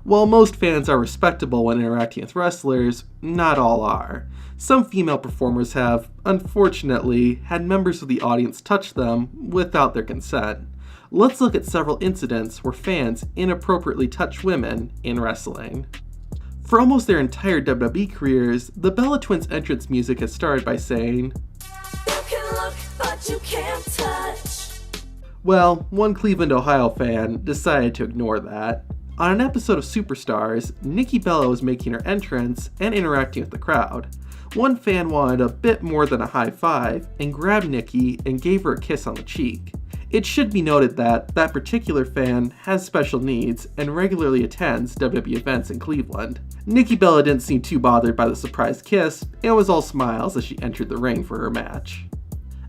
While most fans are respectable when interacting with wrestlers, not all are. Some female performers have, unfortunately, had members of the audience touch them without their consent. Let's look at several incidents where fans inappropriately touch women in wrestling. For almost their entire WWE careers, the Bella Twins' entrance music has started by saying, "You can look, but you can't touch." Well, one Cleveland, Ohio fan decided to ignore that. On an episode of Superstars, Nikki Bella was making her entrance and interacting with the crowd. One fan wanted a bit more than a high five and grabbed Nikki and gave her a kiss on the cheek. It should be noted that that particular fan has special needs and regularly attends WWE events in Cleveland. Nikki Bella didn't seem too bothered by the surprise kiss and was all smiles as she entered the ring for her match.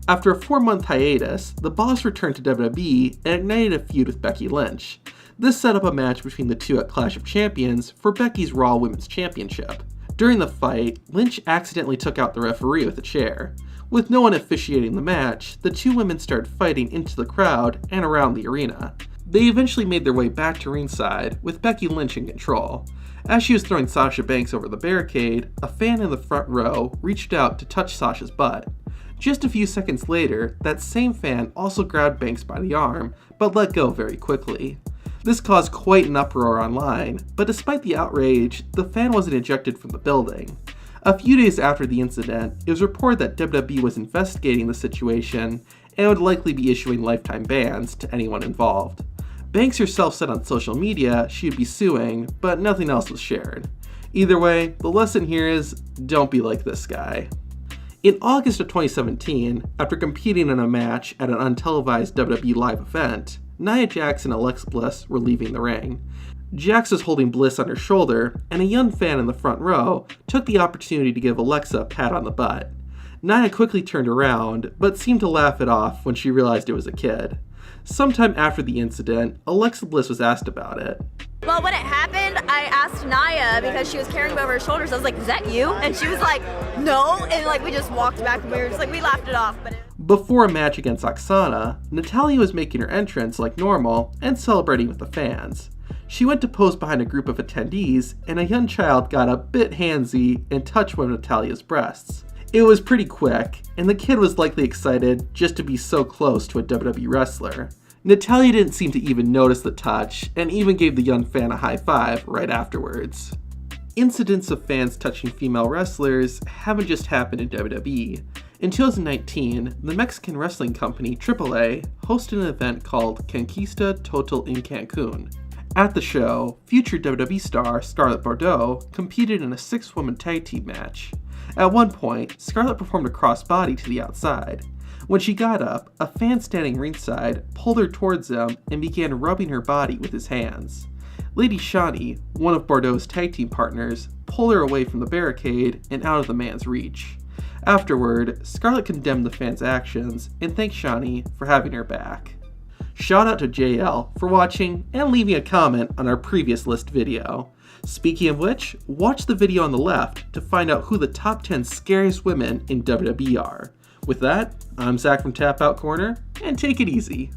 After a 4-month hiatus, the Boss returned to WWE and ignited a feud with Becky Lynch. This set up a match between the two at Clash of Champions for Becky's Raw Women's Championship. During the fight, Lynch accidentally took out the referee with a chair. With no one officiating the match, the two women started fighting into the crowd and around the arena. They eventually made their way back to ringside, with Becky Lynch in control. As she was throwing Sasha Banks over the barricade, a fan in the front row reached out to touch Sasha's butt. Just a few seconds later, that same fan also grabbed Banks by the arm, but let go very quickly. This caused quite an uproar online, but despite the outrage, the fan wasn't ejected from the building. A few days after the incident, it was reported that WWE was investigating the situation and would likely be issuing lifetime bans to anyone involved. Banks herself said on social media she would be suing, but nothing else was shared. Either way, the lesson here is, don't be like this guy. In August of 2017, after competing in a match at an untelevised WWE live event, Nia Jax and Alexa Bliss were leaving the ring. Jax was holding Bliss on her shoulder, and a young fan in the front row took the opportunity to give Alexa a pat on the butt. Nia quickly turned around, but seemed to laugh it off when she realized it was a kid. Sometime after the incident, Alexa Bliss was asked about it. Well, when it happened, I asked Nia because she was carrying me over her shoulders. I was like, "Is that you?" And she was like, "No." And we just walked back and we laughed it off. Before a match against Oksana, Natalya was making her entrance like normal and celebrating with the fans. She went to pose behind a group of attendees, and a young child got a bit handsy and touched one of Natalya's breasts. It was pretty quick, and the kid was likely excited just to be so close to a WWE wrestler. Natalya didn't seem to even notice the touch, and even gave the young fan a high five right afterwards. Incidents of fans touching female wrestlers haven't just happened in WWE. In 2019, the Mexican wrestling company AAA hosted an event called Conquista Total in Cancun. At the show, future WWE star Scarlett Bordeaux competed in a 6-woman tag team match. At one point, Scarlett performed a crossbody to the outside. When she got up, a fan standing ringside pulled her towards him and began rubbing her body with his hands. Lady Shani, one of Bordeaux's tag team partners, pulled her away from the barricade and out of the man's reach. Afterward, Scarlett condemned the fan's actions and thanked Shani for having her back. Shout out to JL for watching and leaving a comment on our previous list video. Speaking of which, watch the video on the left to find out who the top 10 scariest women in WWE are. With that, I'm Zach from Tap Out Corner, and take it easy.